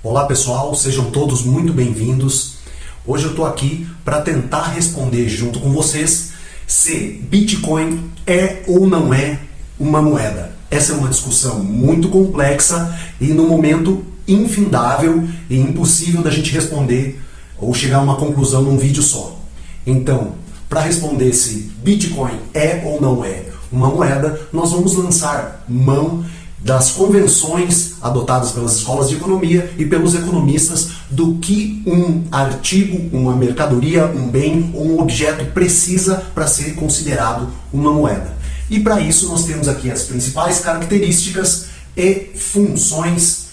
Olá pessoal, sejam todos muito bem-vindos. Hoje eu estou aqui para tentar responder junto com vocês se Bitcoin é ou não é uma moeda. Essa é uma discussão muito complexa e no momento infindável e impossível da gente responder ou chegar a uma conclusão num vídeo só. Então, para responder se Bitcoin é ou não é uma moeda, nós vamos lançar mão das convenções adotadas pelas escolas de economia e pelos economistas do que um artigo, uma mercadoria, um bem ou um objeto precisa para ser considerado uma moeda. E para isso nós temos aqui as principais características e funções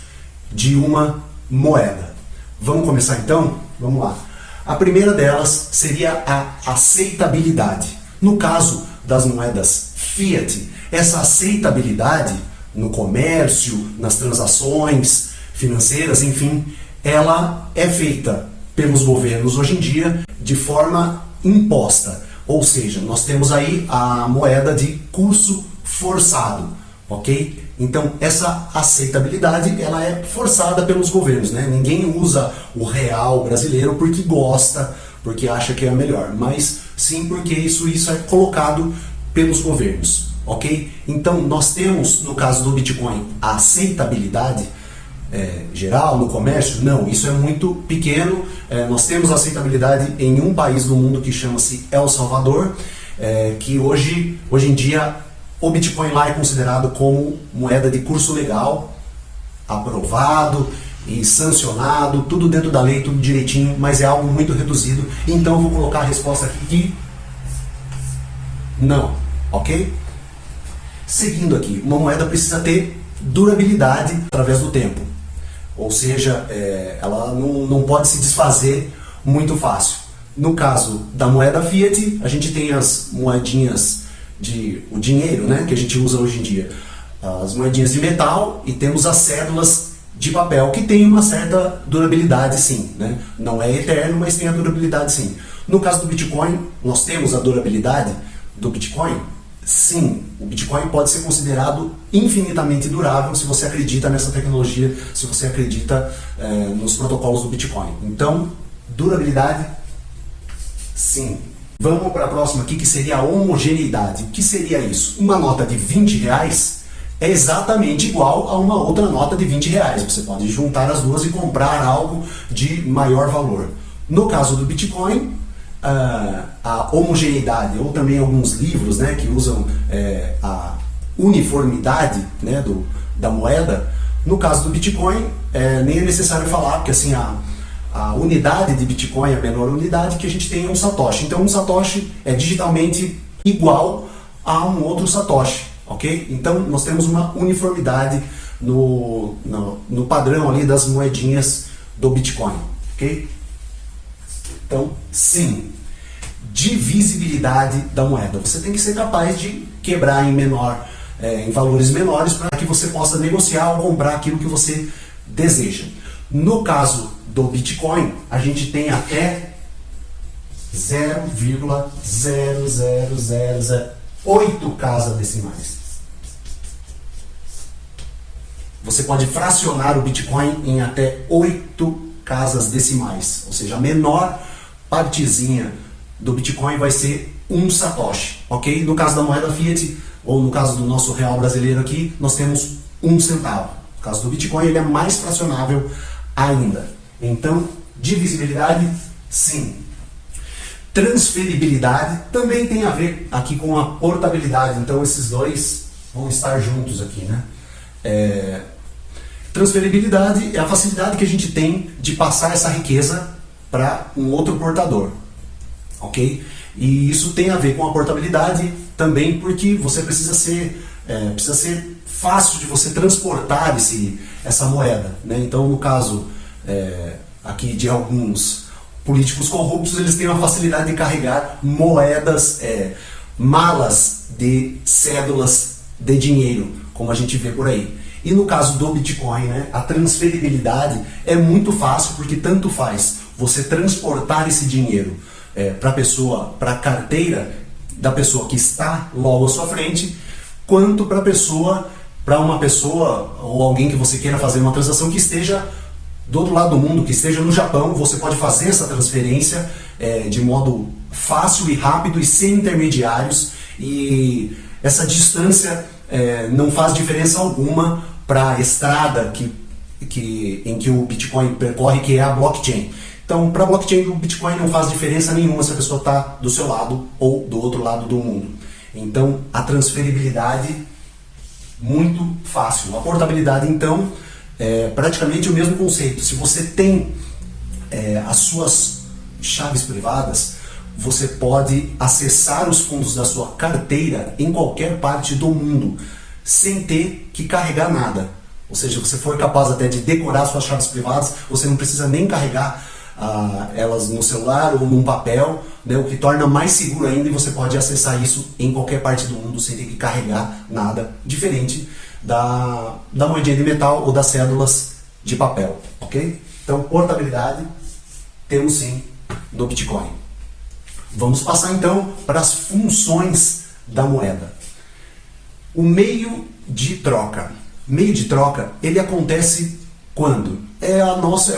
de uma moeda. Vamos começar então? Vamos lá. A primeira delas seria a aceitabilidade. No caso das moedas fiat, essa aceitabilidade no comércio, nas transações financeiras, enfim, ela é feita pelos governos hoje em dia de forma imposta. Ou seja, nós temos aí a moeda de curso forçado, ok? Então, essa aceitabilidade, ela é forçada pelos governos, né? Ninguém usa o real brasileiro porque gosta, porque acha que é melhor, mas sim porque isso é colocado pelos governos. Ok? Então nós temos, no caso do Bitcoin, a aceitabilidade geral no comércio? Não, isso é muito pequeno. Nós temos aceitabilidade em um país do mundo que chama-se El Salvador, que hoje em dia o Bitcoin lá é considerado como moeda de curso legal, aprovado e sancionado, tudo dentro da lei, tudo direitinho, mas é algo muito reduzido. Então eu vou colocar a resposta aqui de não, ok? Seguindo aqui, uma moeda precisa ter durabilidade através do tempo, ou seja, ela não pode se desfazer muito fácil. No caso da moeda fiat, a gente tem as moedinhas o dinheiro, né, que a gente usa hoje em dia, as moedinhas de metal, e temos as cédulas de papel, que tem uma certa durabilidade sim, né? Não é eterno, mas tem a durabilidade sim. No caso do Bitcoin, nós temos a durabilidade do Bitcoin? Sim, o Bitcoin pode ser considerado infinitamente durável se você acredita nessa tecnologia, se você acredita nos protocolos do Bitcoin. Então, durabilidade, sim. Vamos para a próxima aqui, que seria a homogeneidade. O que seria isso? Uma nota de 20 reais é exatamente igual a uma outra nota de 20 reais. Você pode juntar as duas e comprar algo de maior valor. No caso do Bitcoin, a homogeneidade, ou também alguns livros, né, que usam a uniformidade, né, da moeda. No caso do Bitcoin, nem é necessário falar, porque assim, a unidade de Bitcoin é a menor unidade que a gente tem, um Satoshi. Então um Satoshi é digitalmente igual a um outro Satoshi, ok? Então nós temos uma uniformidade no padrão ali das moedinhas do Bitcoin, ok? Então, sim, divisibilidade da moeda. Você tem que ser capaz de quebrar em valores menores para que você possa negociar ou comprar aquilo que você deseja. No caso do Bitcoin, a gente tem até 0,00008 casas decimais. Você pode fracionar o Bitcoin em até 8 casas decimais, ou seja, a menor partezinha do Bitcoin vai ser um Satoshi, ok? No caso da moeda fiat, ou no caso do nosso real brasileiro aqui, nós temos 1 centavo. No caso do Bitcoin, ele é mais fracionável ainda. Então, divisibilidade, sim. Transferibilidade também tem a ver aqui com a portabilidade, então esses dois vão estar juntos aqui, né? Transferibilidade é a facilidade que a gente tem de passar essa riqueza para um outro portador, ok? E isso tem a ver com a portabilidade também, porque você precisa ser fácil de você transportar essa moeda, né? Então, no caso aqui de alguns políticos corruptos, eles têm uma facilidade de carregar moedas, malas de cédulas de dinheiro, como a gente vê por aí. E no caso do Bitcoin, né, a transferibilidade é muito fácil, porque tanto faz você transportar esse dinheiro para a carteira da pessoa que está logo à sua frente, quanto para uma pessoa ou alguém que você queira fazer uma transação que esteja do outro lado do mundo, que esteja no Japão, você pode fazer essa transferência de modo fácil e rápido e sem intermediários, e essa distância não faz diferença alguma para a estrada em que o Bitcoin percorre, que é a blockchain. Então, para a blockchain do Bitcoin não faz diferença nenhuma se a pessoa está do seu lado ou do outro lado do mundo. Então, a transferibilidade, muito fácil. A portabilidade, então, é praticamente o mesmo conceito. Se você tem as suas chaves privadas, você pode acessar os fundos da sua carteira em qualquer parte do mundo, sem ter que carregar nada. Ou seja, você for capaz até de decorar suas chaves privadas, você não precisa nem carregar elas no celular ou num papel, né, o que torna mais seguro ainda, e você pode acessar isso em qualquer parte do mundo sem ter que carregar nada, diferente da moedinha de metal ou das cédulas de papel, ok? Então, portabilidade temos sim no Bitcoin. Vamos passar então para as funções da moeda. O meio de troca. Meio de troca, ele acontece quando? É o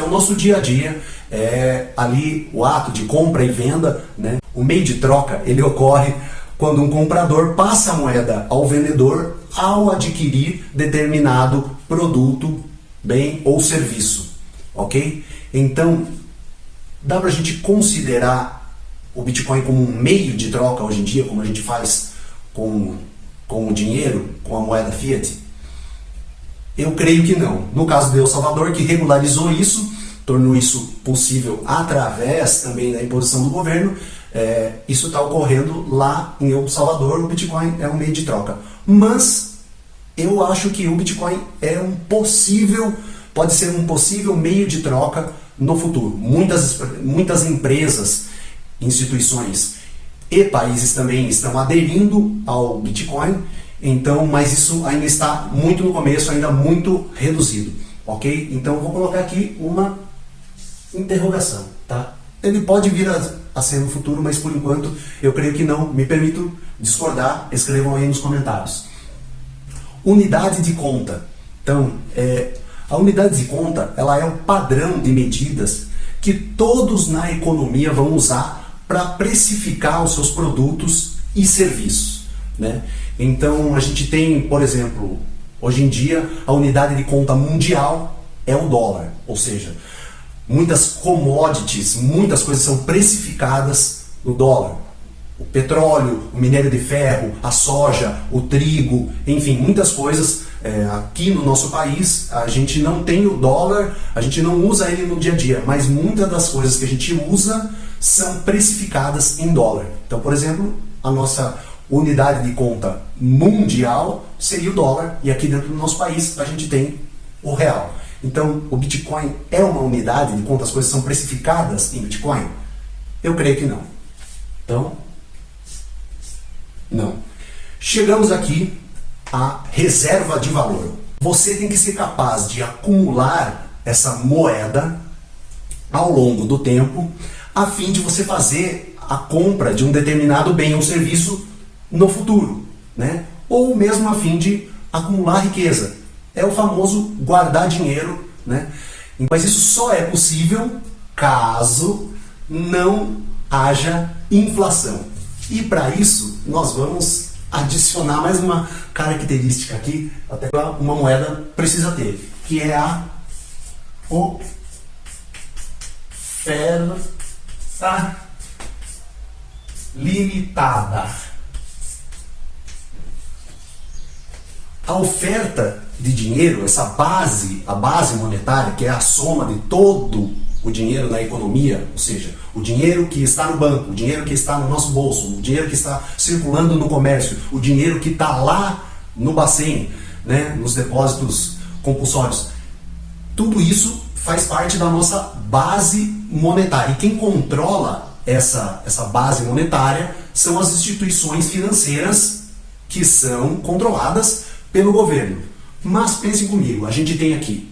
nosso dia a dia, é ali o ato de compra e venda, né? O meio de troca, ele ocorre quando um comprador passa a moeda ao vendedor ao adquirir determinado produto, bem ou serviço, ok? Então, dá para a gente considerar o Bitcoin como um meio de troca hoje em dia, como a gente faz com o dinheiro, com a moeda fiat? Eu creio que não. No caso de El Salvador, que regularizou isso, tornou isso possível através também da imposição do governo, isso está ocorrendo lá em El Salvador. O Bitcoin é um meio de troca. Mas eu acho que o Bitcoin pode ser um possível meio de troca no futuro. Muitas empresas, instituições e países também estão aderindo ao Bitcoin. Então, mas isso ainda está muito no começo, ainda muito reduzido, ok? Então, eu vou colocar aqui uma interrogação, tá? Ele pode vir a ser no futuro, mas por enquanto eu creio que não. Me permito discordar, escrevam aí nos comentários. Unidade de conta. Então, a unidade de conta, ela é o padrão de medidas que todos na economia vão usar para precificar os seus produtos e serviços, né? Então a gente tem, por exemplo, hoje em dia a unidade de conta mundial é o dólar, ou seja, muitas commodities, muitas coisas são precificadas no dólar. O petróleo, o minério de ferro, a soja, o trigo, enfim, muitas coisas. Aqui no nosso país a gente não tem o dólar, a gente não usa ele no dia a dia, mas muitas das coisas que a gente usa são precificadas em dólar. Então, por exemplo, a nossa unidade de conta mundial seria o dólar, e aqui dentro do nosso país a gente tem o real. Então, o Bitcoin é uma unidade de conta, as coisas são precificadas em Bitcoin? Eu creio que não. Então, não. Chegamos aqui à reserva de valor. Você tem que ser capaz de acumular essa moeda ao longo do tempo, a fim de você fazer a compra de um determinado bem ou serviço no futuro, né? Ou mesmo a fim de acumular riqueza. É o famoso guardar dinheiro, né? Mas isso só é possível caso não haja inflação. E para isso nós vamos adicionar mais uma característica aqui, até que uma moeda precisa ter, que é a oferta limitada. A oferta de dinheiro, a base monetária, que é a soma de todo o dinheiro na economia, ou seja, o dinheiro que está no banco, o dinheiro que está no nosso bolso, o dinheiro que está circulando no comércio, o dinheiro que está lá no Bacen, né, nos depósitos compulsórios. Tudo isso faz parte da nossa base monetária. E quem controla essa base monetária são as instituições financeiras, que são controladas pelo governo. Mas pensem comigo, a gente tem aqui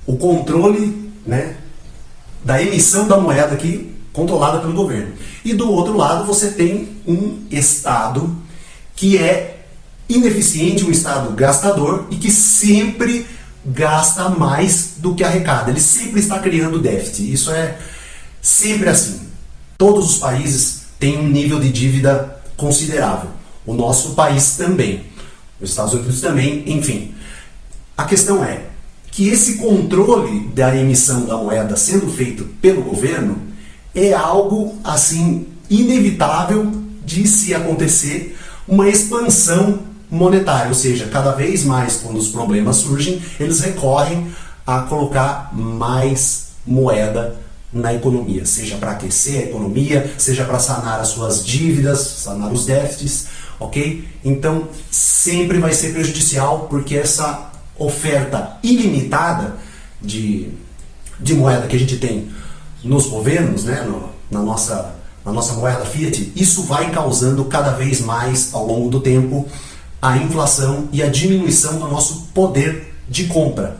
o controle, né, da emissão da moeda aqui, controlada pelo governo. E do outro lado você tem um Estado que é ineficiente, um Estado gastador, e que sempre gasta mais do que arrecada. Ele sempre está criando déficit. Isso é sempre assim. Todos os países têm um nível de dívida considerável. O nosso país também. Os Estados Unidos também, enfim. A questão é que esse controle da emissão da moeda sendo feito pelo governo é algo assim inevitável de se acontecer uma expansão monetária, ou seja, cada vez mais quando os problemas surgem, eles recorrem a colocar mais moeda na economia, seja para aquecer a economia, seja para sanar as suas dívidas, sanar os déficits, ok? Então sempre vai ser prejudicial, porque essa oferta ilimitada de moeda que a gente tem nos governos, né, na nossa moeda fiat, isso vai causando cada vez mais ao longo do tempo a inflação e a diminuição do nosso poder de compra.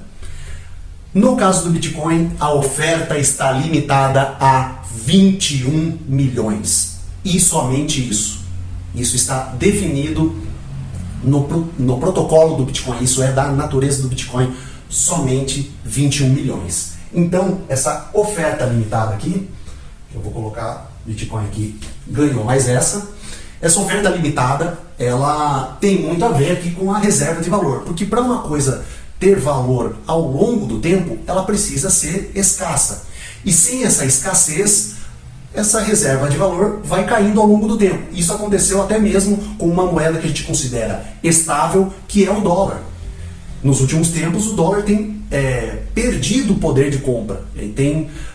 No caso do Bitcoin, a oferta está limitada a 21 milhões. E somente isso. Isso está definido no protocolo do Bitcoin. Isso é da natureza do Bitcoin, somente 21 milhões. Então, essa oferta limitada aqui, eu vou colocar Bitcoin aqui, ganhou mais essa oferta limitada, ela tem muito a ver aqui com a reserva de valor, porque para uma coisa ter valor ao longo do tempo, ela precisa ser escassa. E sem essa escassez, essa reserva de valor vai caindo ao longo do tempo. Isso aconteceu até mesmo com uma moeda que a gente considera estável, que é o dólar. Nos últimos tempos, o dólar tem perdido o poder de compra.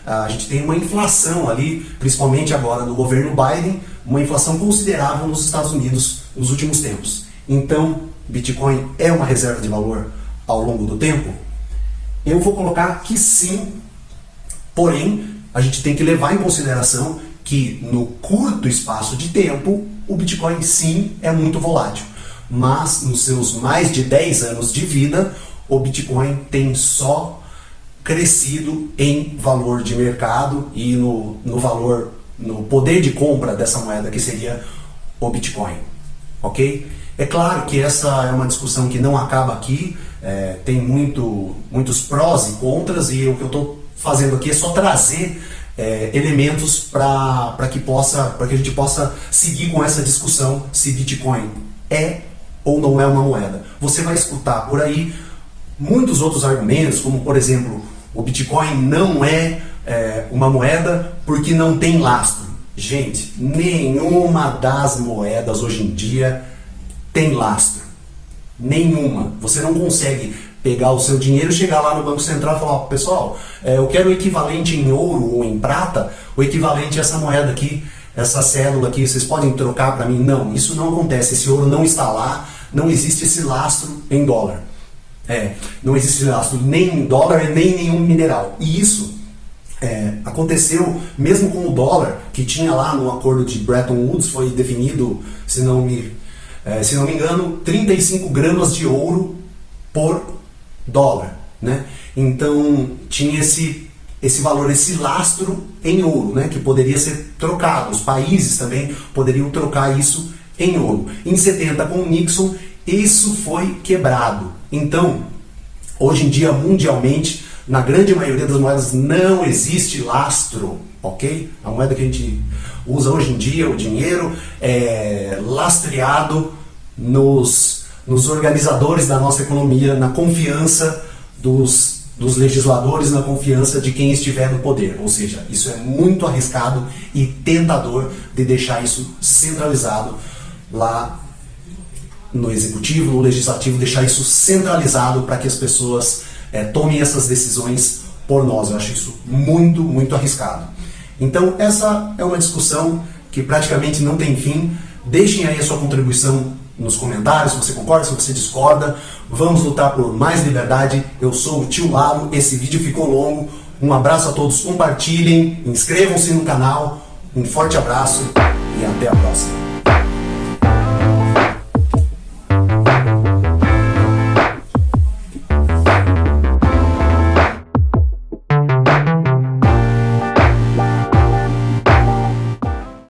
A gente tem uma inflação ali, principalmente agora no governo Biden, uma inflação considerável nos Estados Unidos nos últimos tempos. Então, Bitcoin é uma reserva de valor ao longo do tempo? Eu vou colocar que sim, porém, a gente tem que levar em consideração que no curto espaço de tempo, o Bitcoin sim é muito volátil. Mas nos seus mais de 10 anos de vida, o Bitcoin tem só crescido em valor de mercado e no valor, no poder de compra dessa moeda, que seria o Bitcoin. Ok? É claro que essa é uma discussão que não acaba aqui, tem muitos prós e contras, e o que eu estou fazendo aqui é só trazer elementos para que a gente possa seguir com essa discussão se Bitcoin é ou não é uma moeda. Você vai escutar por aí muitos outros argumentos, como por exemplo, o Bitcoin não é uma moeda porque não tem lastro. Gente, nenhuma das moedas hoje em dia tem lastro. Nenhuma. Você não consegue pegar o seu dinheiro, chegar lá no Banco Central e falar: pessoal, eu quero o equivalente em ouro ou em prata, o equivalente a essa moeda aqui, essa cédula aqui, vocês podem trocar para mim? Não, isso não acontece. Esse ouro não está lá, não existe esse lastro em dólar. Não existe lastro nem em dólar nem em nenhum mineral. E isso aconteceu mesmo com o dólar, que tinha lá no acordo de Bretton Woods, foi definido, se não me engano, 35 gramas de ouro por dólar, né? Então tinha esse valor, esse lastro em ouro, né, que poderia ser trocado. Os países também poderiam trocar isso em ouro. Em 70, com o Nixon, isso foi quebrado. Então, hoje em dia, mundialmente, na grande maioria das moedas não existe lastro, ok? A moeda que a gente usa hoje em dia, o dinheiro, é lastreado nos organizadores da nossa economia, na confiança dos legisladores, na confiança de quem estiver no poder. Ou seja, isso é muito arriscado e tentador de deixar isso centralizado lá no executivo, no legislativo, deixar isso centralizado para que as pessoas tomem essas decisões por nós. Eu acho isso muito, muito arriscado. Então essa é uma discussão que praticamente não tem fim. Deixem aí a sua contribuição nos comentários, se você concorda, se você discorda. Vamos lutar por mais liberdade. Eu sou o Tio Lalo, esse vídeo ficou longo. Um abraço a todos, compartilhem, inscrevam-se no canal. Um forte abraço e até a próxima.